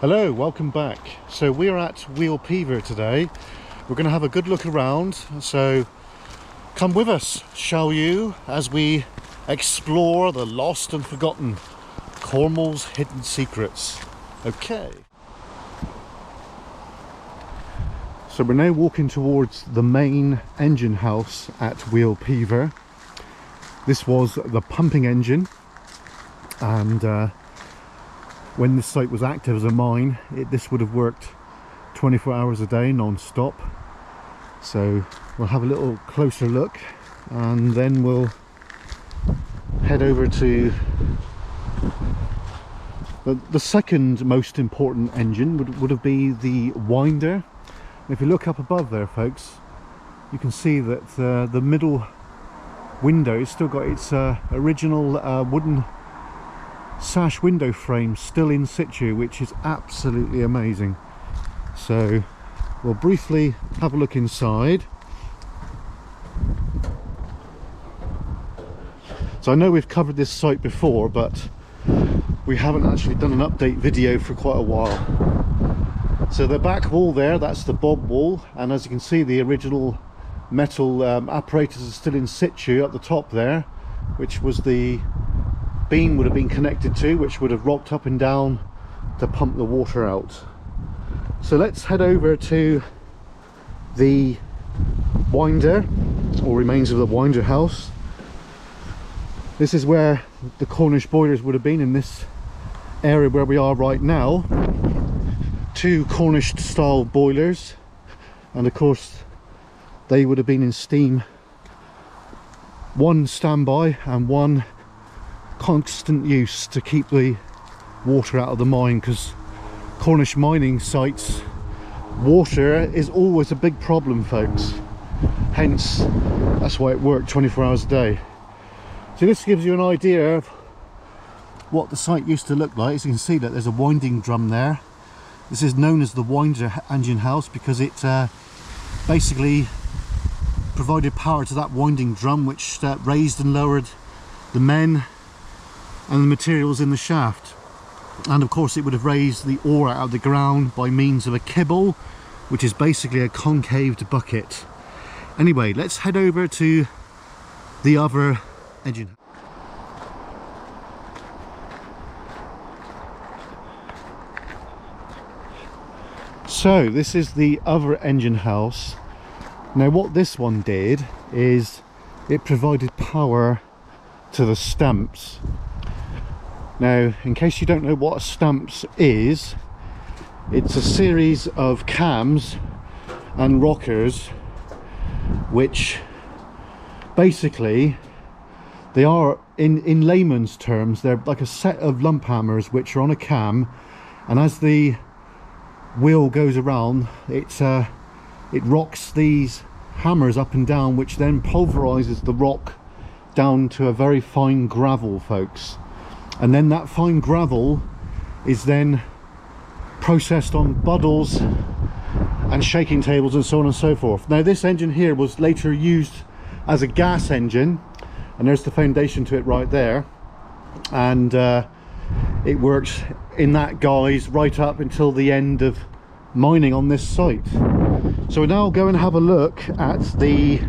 Hello, welcome back. So we're at wheal PEEVOR today. We're going to have a good look around, so come with us, shall you, as we explore the lost and forgotten Cornwall's hidden secrets. Okay. So we're now walking towards the main engine house at wheal PEEVOR. This was the pumping engine, and when this site was active as a mine, this would have worked 24 hours a day non-stop. So we'll have a little closer look and then we'll head over to the second most important engine would have been the winder. And if you look up above there, folks, you can see that the middle window has still got its original wooden sash window frame still in situ, which is absolutely amazing. So we'll briefly have a look inside. So I know we've covered this site before, but we haven't actually done an update video for quite a while. So the back wall there, that's the bob wall, and as you can see, the original metal apparatus is still in situ at the top there, which was the beam would have been connected to, which would have rocked up and down to pump the water out. So let's head over to the winder, or remains of the winder house. This is where the Cornish boilers would have been, in this area where we are right now. Two Cornish style boilers, and of course they would have been in steam, one standby and one constant use to keep the water out of the mine, because Cornish mining sites, water is always a big problem, folks. Hence, that's why it worked 24 hours a day. So this gives you an idea of what the site used to look like. As you can see, that there's a winding drum there. This is known as the winder engine house because it basically provided power to that winding drum, which raised and lowered the men and the materials in the shaft. And of course it would have raised the ore out of the ground by means of a kibble, which is basically a concaved bucket. Anyway, let's head over to the other engine. So this is the other engine house. Now what this one did is it provided power to the stamps. Now, in case you don't know what a stamps is, it's a series of cams and rockers which basically, they are, in layman's terms, they're like a set of lump hammers which are on a cam, and as the wheel goes around, it rocks these hammers up and down, which then pulverizes the rock down to a very fine gravel, folks. And then that fine gravel is then processed on buddles and shaking tables and so on and so forth. Now this engine here was later used as a gas engine, and there's the foundation to it right there, and it worked in that guise right up until the end of mining on this site. So we'll now go and have a look at the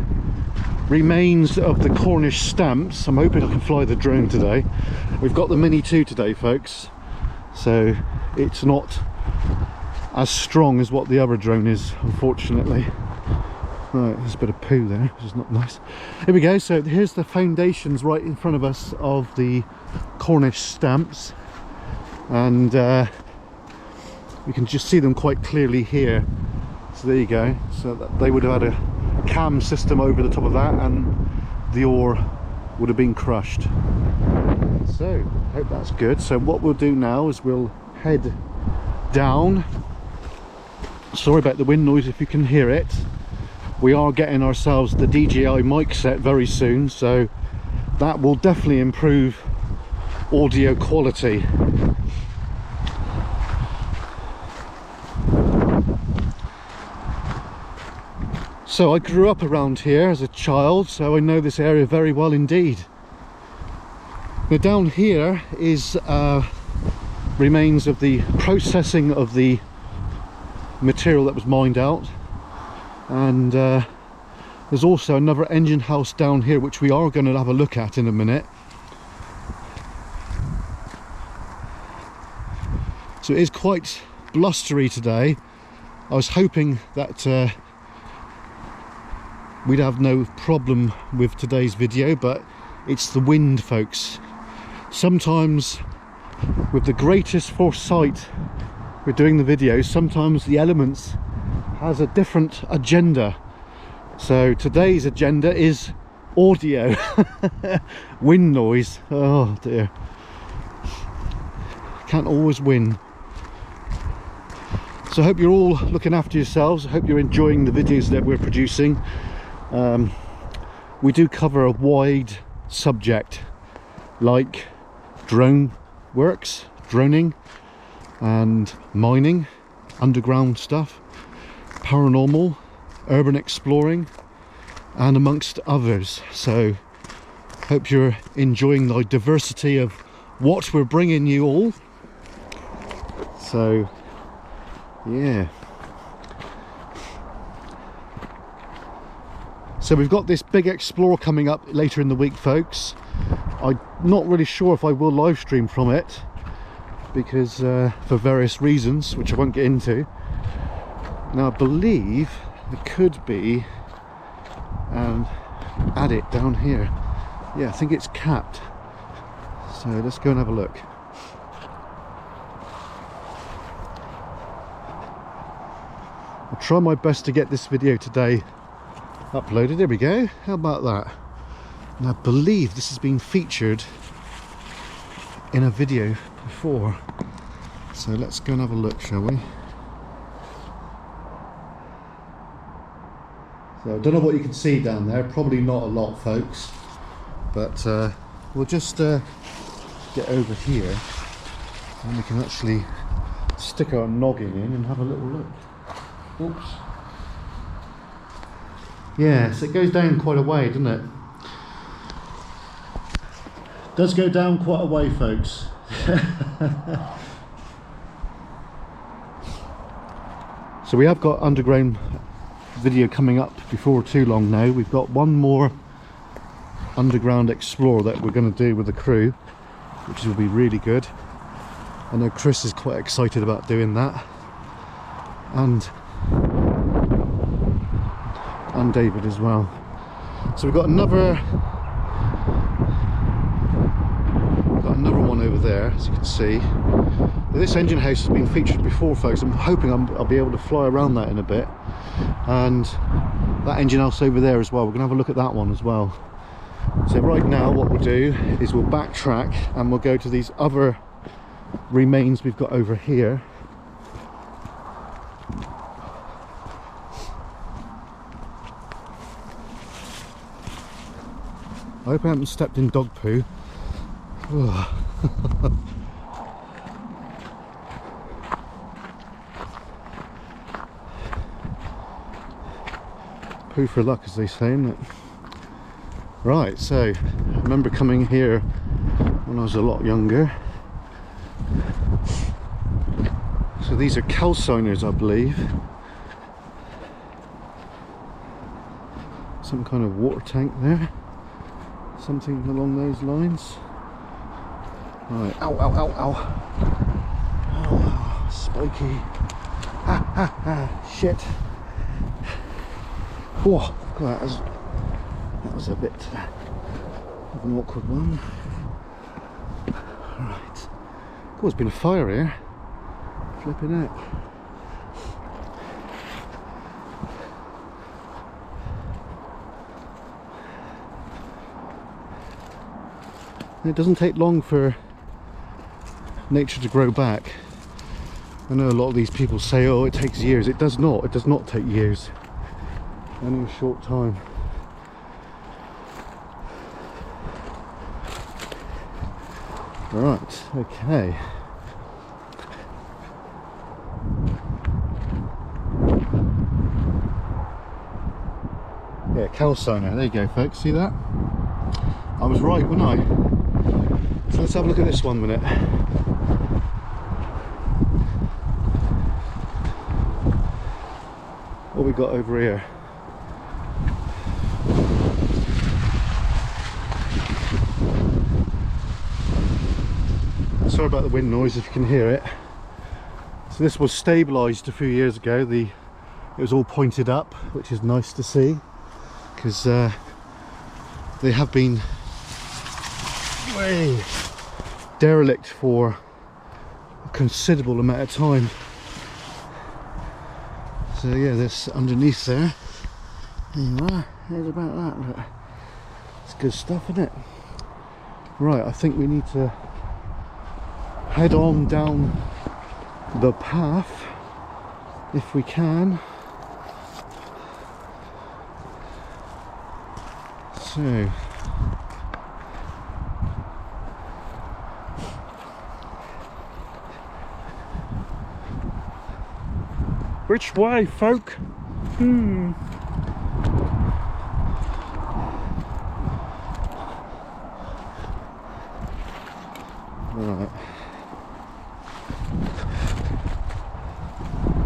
remains of the Cornish stamps. I'm hoping I can fly the drone today. We've got the Mini 2 today, folks, so it's not as strong as what the other drone is, unfortunately. Right, there's a bit of poo there, which is not nice. Here we go. So here's the foundations right in front of us of the Cornish stamps, and we can just see them quite clearly here. So there you go. So that they would have had a cam system over the top of that, and the ore would have been crushed. So hope that's good. So what we'll do now is we'll head down. Sorry about the wind noise if you can hear it. We are getting ourselves the DJI mic set very soon, so that will definitely improve audio quality. So I grew up around here as a child, so I know this area very well indeed. Now down here is remains of the processing of the material that was mined out. And there's also another engine house down here which we are going to have a look at in a minute. So it is quite blustery today. I was hoping that we'd have no problem with today's video, but it's the wind, folks. Sometimes with the greatest foresight we're doing the videos, sometimes the elements has a different agenda. So today's agenda is audio. Wind noise. Oh dear, can't always win. So I hope you're all looking after yourselves. I hope you're enjoying the videos that we're producing. We do cover a wide subject like drone works, droning and mining, underground stuff, paranormal, urban exploring, and amongst others. So hope you're enjoying the diversity of what we're bringing you all. So yeah, so we've got this big explore coming up later in the week, folks. I'm not really sure if I will live stream from it because for various reasons which I won't get into. Now I believe there could be an adit down here. Yeah, I think it's capped, so let's go and have a look. I'll try my best to get this video today uploaded. There we go. How about that? And I believe this has been featured in a video before, so let's go and have a look, shall we? So I don't know what you can see down there, probably not a lot, folks, but we'll just get over here and we can actually stick our noggin in and have a little look. Oops. Yes, it goes down quite a way, doesn't it? Does go down quite a way, folks. So we have got underground video coming up before too long now. We've got one more underground explore that we're going to do with the crew, which will be really good. I know Chris is quite excited about doing that, and David as well. So we've got another one over there, as you can see. Now, this engine house has been featured before, folks. I'm hoping I'll be able to fly around that in a bit, and that engine house over there as well. We're going to have a look at that one as well. So right now what we'll do is we'll backtrack and we'll go to these other remains we've got over here. I hope I haven't stepped in dog poo. Poo for luck, as they say, isn't it? Right, so I remember coming here when I was a lot younger. So these are calciners, I believe. Some kind of water tank there. Something along those lines. Right, ow, ow, ow, ow. Oh, spiky. Ah, ah, ah, shit. Whoa, that was a bit of an awkward one. Right. Oh, there's been a fire here. Flipping heck. It doesn't take long for nature to grow back. I know a lot of these people say, oh, it takes years. It does not. It does not take years. Only a short time. Right, okay. Yeah, calciner. There you go, folks. See that? I was right, wasn't I? So let's have a look at this one minute. what we got over here. Sorry about the wind noise if you can hear it. So this was stabilised a few years ago. It was all pointed up, which is nice to see, because they have been way derelict for a considerable amount of time. So yeah, this underneath there, there you are. Here's about that. Look. It's good stuff, isn't it? Right, I think we need to head on down the path if we can. So which way, folk? Right.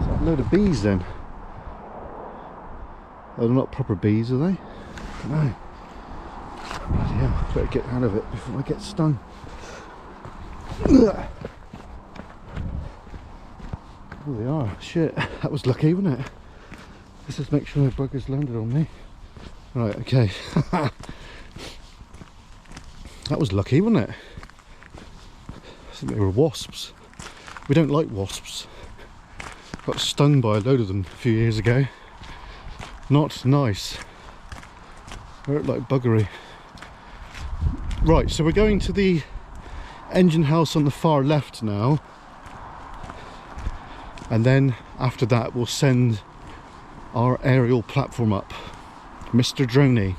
Is that a load of bees then? Oh, they're not proper bees, are they? No. Bloody hell, better get out of it before I get stung. Oh, they are. Shit, that was lucky, wasn't it? Let's just make sure the buggers landed on me. Right, okay. That was lucky, wasn't it? I think they were wasps. We don't like wasps. Got stung by a load of them a few years ago. Not nice. Hurt like buggery. Right, so we're going to the engine house on the far left now, and then after that we'll send our aerial platform up, Mr. Droney.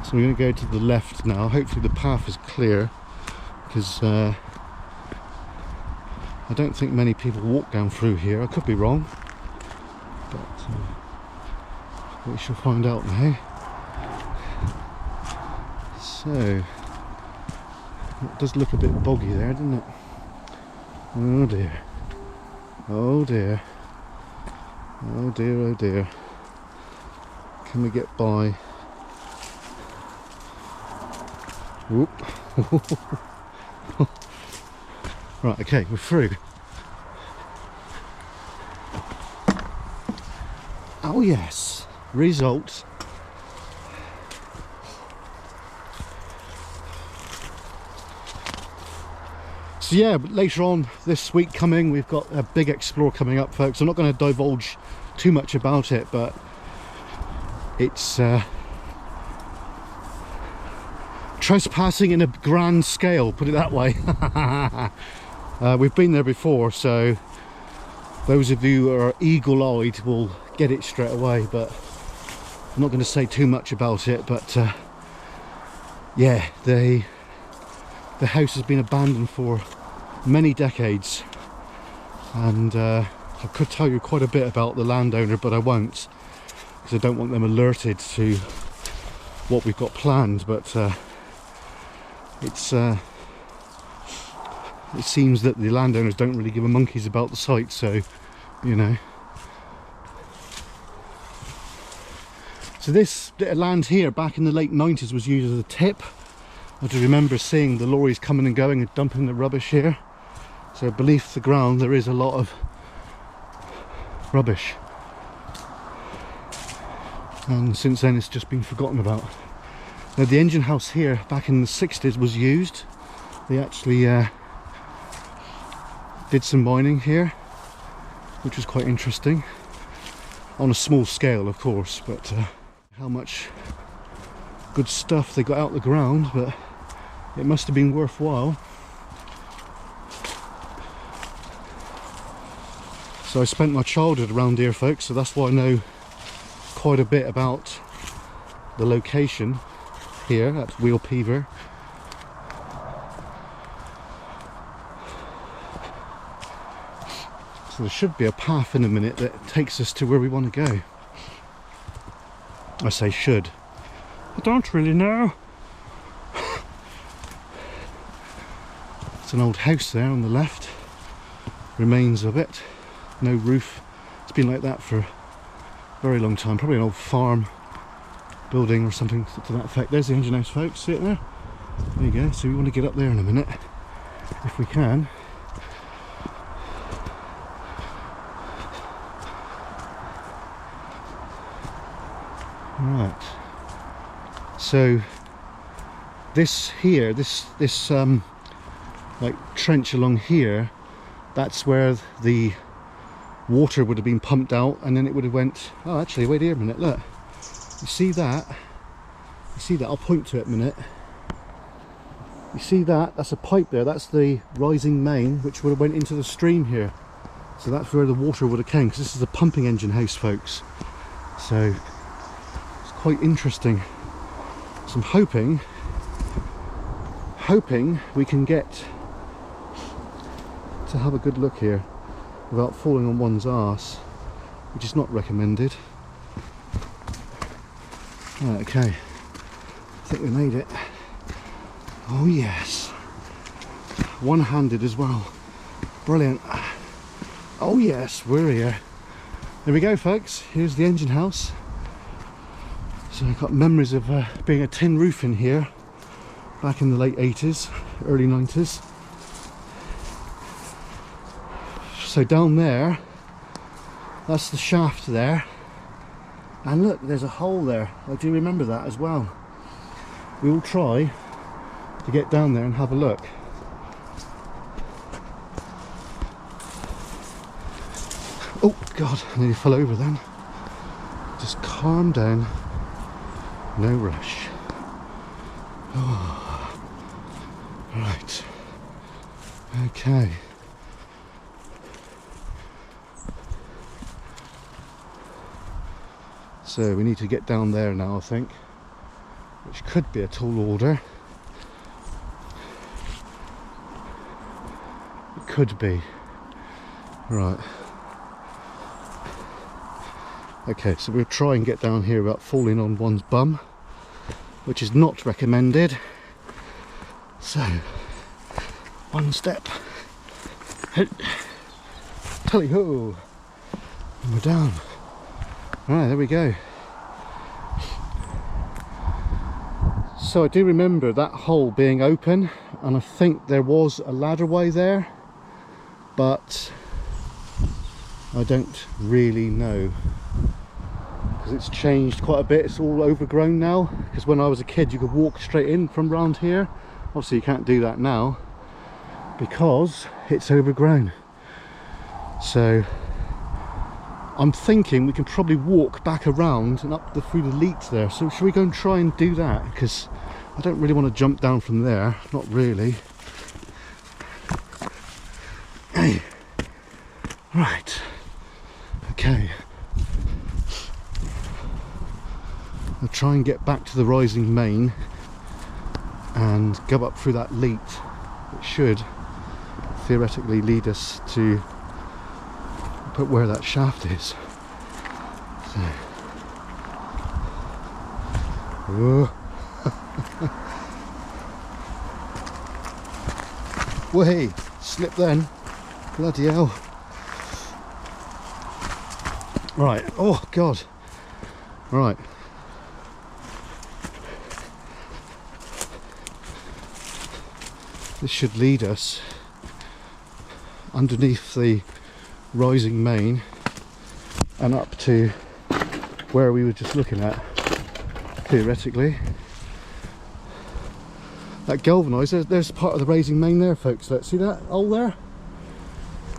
So we're going to go to the left now. Hopefully the path is clear, because I don't think many people walk down through here. I could be wrong, but we shall find out now. So it does look a bit boggy there, doesn't it? Oh dear, oh dear, oh dear, oh dear. Can we get by? Whoop. Right, okay, we're through. Oh yes, result. So yeah, but later on this week coming, we've got a big explore coming up, folks. I'm not going to divulge too much about it, but it's trespassing in a grand scale, put it that way. We've been there before, so those of you who are eagle-eyed will get it straight away, but I'm not going to say too much about it. But yeah, the house has been abandoned for many decades, and I could tell you quite a bit about the landowner, but I won't, because I don't want them alerted to what we've got planned. But it seems that the landowners don't really give a monkeys about the site, so you know. So this bit of land here back in the late 90s was used as a tip. I do remember seeing the lorries coming and going and dumping the rubbish here. So beneath the ground there is a lot of rubbish, and since then it's just been forgotten about. Now the engine house here back in the 60s was used. They actually did some mining here, which was quite interesting, on a small scale of course, but how much good stuff they got out the ground, but it must have been worthwhile. So I spent my childhood around here, folks, so that's why I know quite a bit about the location here at Wheal PEEVOR. So there should be a path in a minute that takes us to where we want to go. I say should. I don't really know. It's an old house there on the left, remains of it, no roof. It's been like that for a very long time, probably an old farm building or something to that effect. There's the engine house, folks, see it there? There you go. So we want to get up there in a minute, if we can. Right, so this here, this like trench along here, that's where the water would have been pumped out, and then it would have went, oh actually wait here a minute, look, you see that, I'll point to it a minute. You see that, that's a pipe there, that's the rising main which would have went into the stream here. So that's where the water would have came, because this is a pumping engine house, folks. So it's quite interesting. So I'm hoping we can get to have a good look here without falling on one's arse, which is not recommended. Right, okay, I think we made it. Oh yes, one-handed as well, brilliant. Oh yes, we're here. There we go, folks, here's the engine house. So I've got memories of being a tin roof in here back in the late 80s, early 90s. So down there, that's the shaft there, and look, there's a hole there. I do remember that as well. We will try to get down there and have a look. Oh god, I nearly fell over then. Just calm down, no rush. Oh. Right, okay. So we need to get down there now, I think, which could be a tall order. It could be. Right. Okay, so we'll try and get down here without falling on one's bum, which is not recommended. So, one step. Tally-ho! And we're down. Right, there we go. So I do remember that hole being open, and I think there was a ladderway there, but I don't really know, because it's changed quite a bit. It's all overgrown now, because when I was a kid you could walk straight in from round here. Obviously you can't do that now because it's overgrown. So I'm thinking we can probably walk back around and up through the leats there. So should we go and try and do that? Because I don't really want to jump down from there. Not really. Hey. Right. Okay. I'll try and get back to the rising main and go up through that leat. It should theoretically lead us to where that shaft is. So. Whoa. Way, slip then. Bloody hell. Right, oh god. Right. This should lead us underneath the rising main and up to where we were just looking at, theoretically. That galvanised, there's part of the rising main there, folks. Let's see that hole there.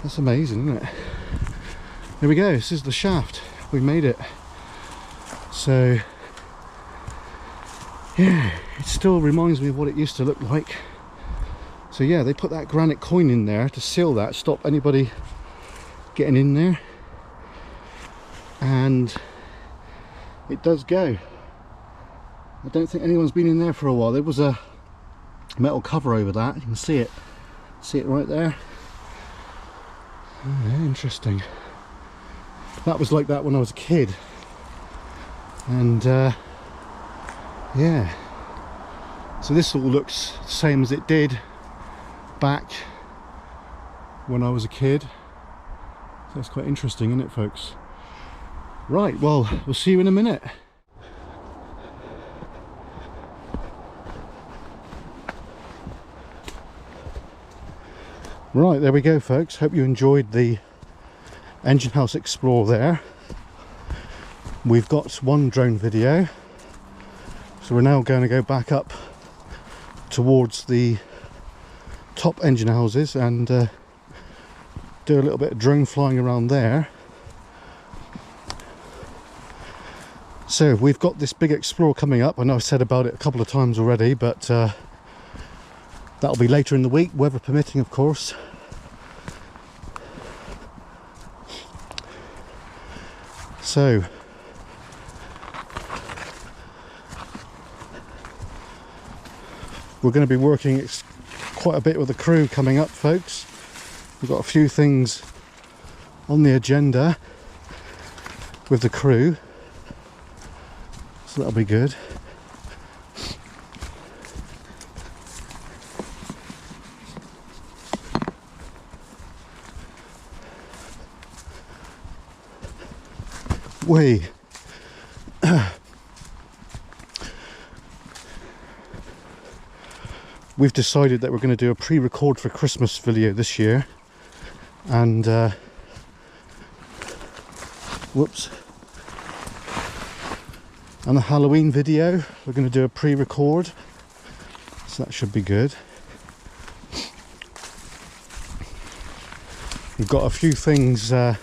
That's amazing, isn't it? There we go, this is the shaft. We made it. So yeah, it still reminds me of what it used to look like. So yeah, they put that granite coin in there to seal that, stop anybody getting in there, and it does go. I don't think anyone's been in there for a while. There was a metal cover over that, you can see it right there. Oh, yeah, interesting. That was like that when I was a kid, and yeah, so this all looks the same as it did back when I was a kid. So that's quite interesting, isn't it, folks? Right, well, we'll see you in a minute. Right, there we go, folks. Hope you enjoyed the engine house explore there. We've got one drone video, so we're now going to go back up towards the top engine houses and do a little bit of drone flying around there. So we've got this big explore coming up. I know I've said about it a couple of times already, but that'll be later in the week, weather permitting, of course. So we're going to be working quite a bit with the crew coming up, folks. We've got a few things on the agenda with the crew, so that'll be good. We've decided that we're going to do a pre-record for Christmas video this year, and and the Halloween video we're going to do a pre-record, so that should be good. We've got a few things on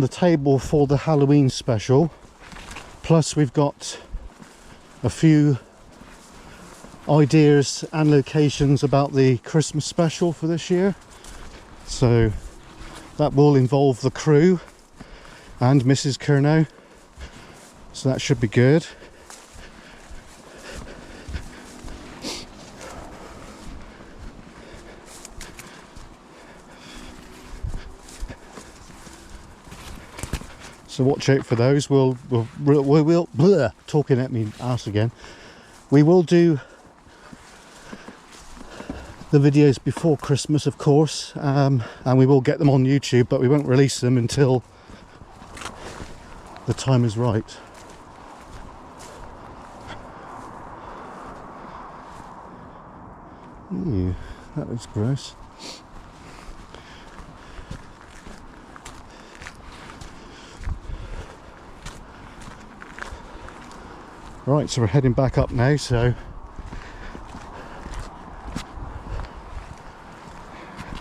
the table for the Halloween special, plus we've got a few ideas and locations about the Christmas special for this year, so that will involve the crew and Mrs. Curnow, so that should be good. So watch out for those. We'll talking at me ass again. We will do the videos before Christmas, of course, and we will get them on YouTube, but we won't release them until the time is right. Ew, that looks gross. Right, so we're heading back up now, so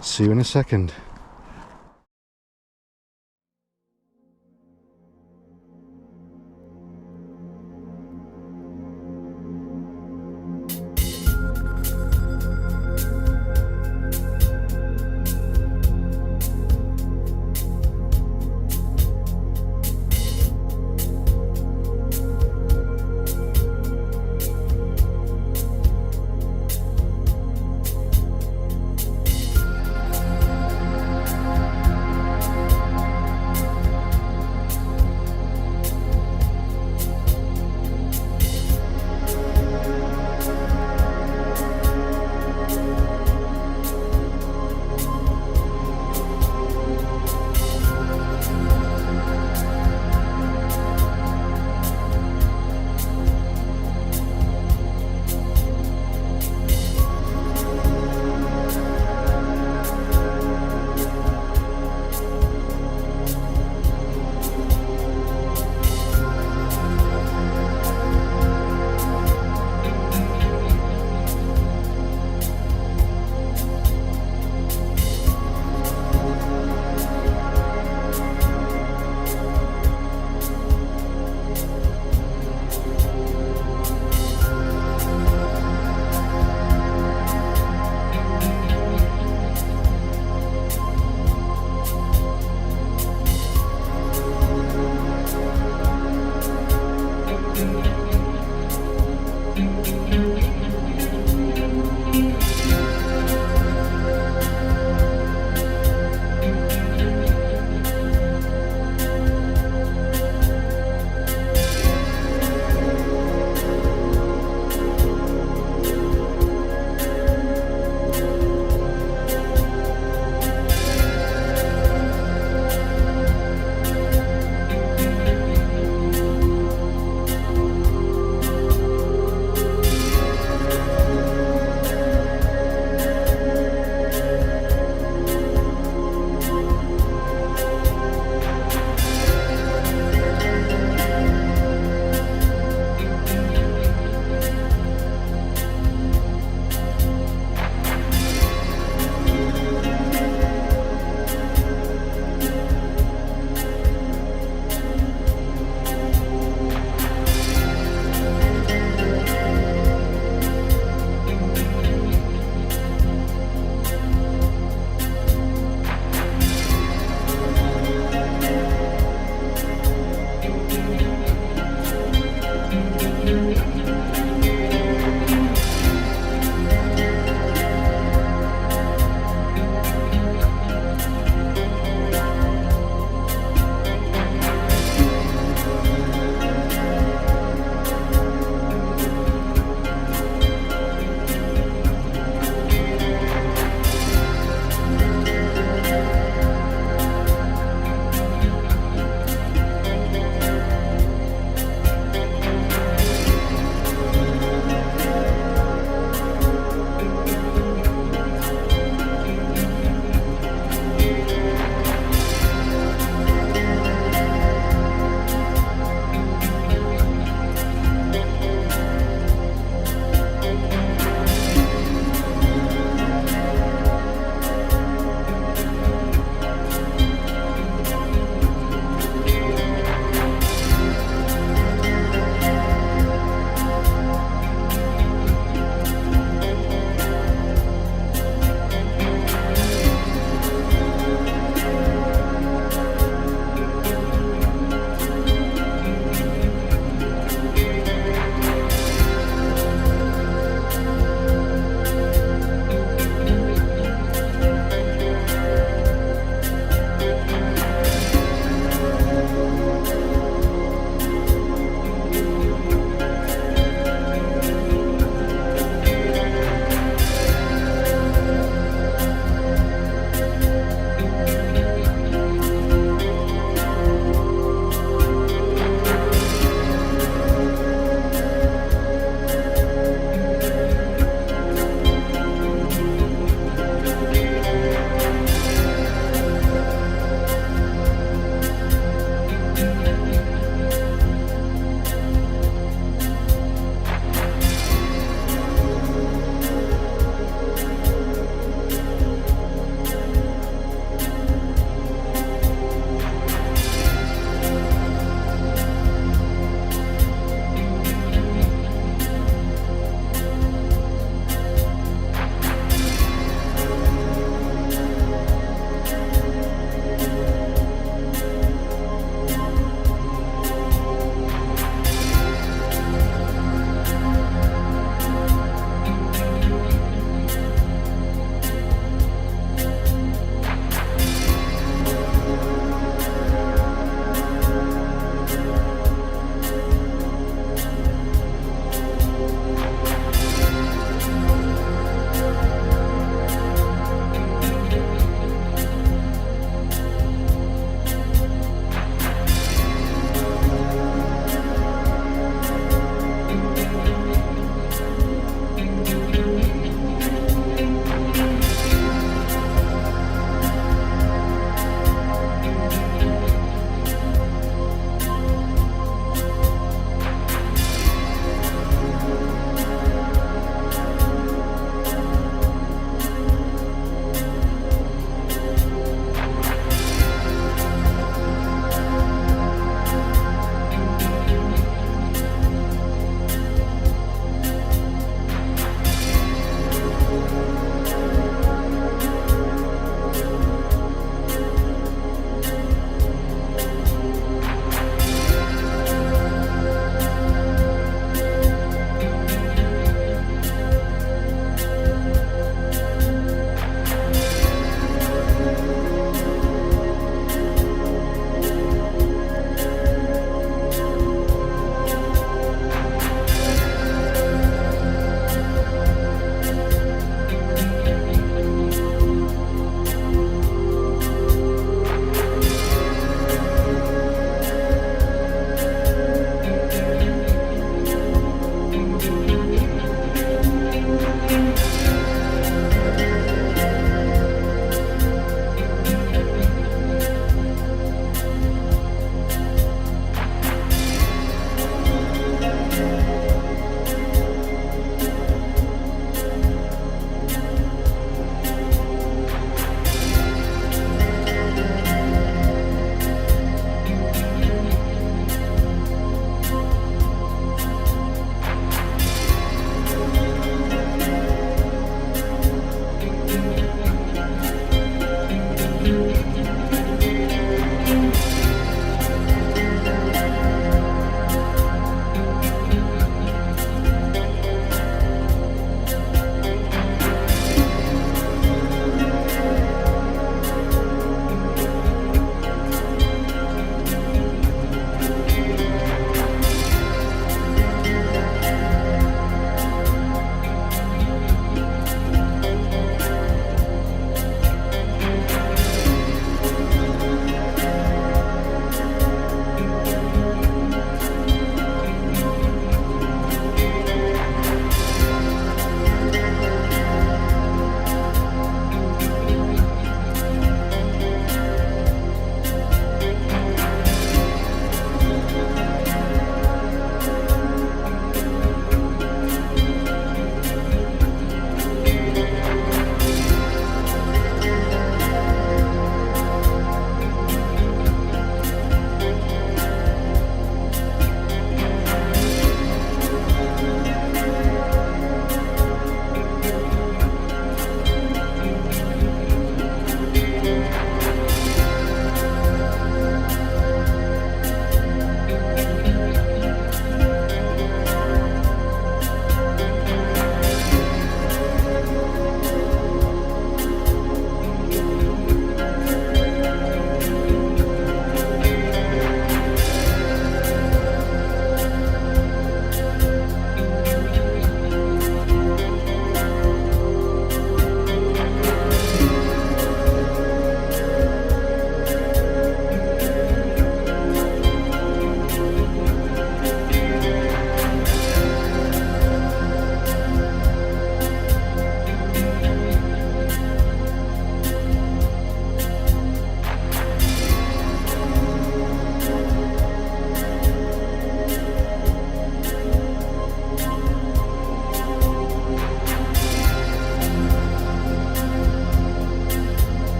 see you in a second.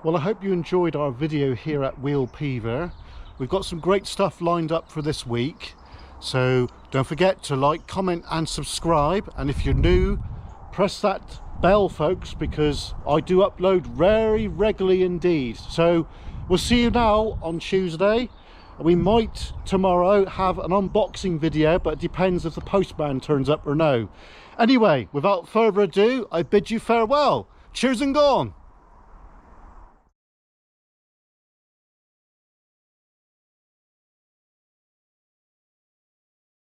Well, I hope you enjoyed our video here at Wheel PEEVOR. We've got some great stuff lined up for this week, so don't forget to like, comment and subscribe, and if you're new, press that bell, folks, because I do upload very regularly indeed. So we'll see you now on Tuesday. We might tomorrow have an unboxing video, but it depends if the postman turns up or no. Anyway, without further ado, I bid you farewell. Cheers and gone.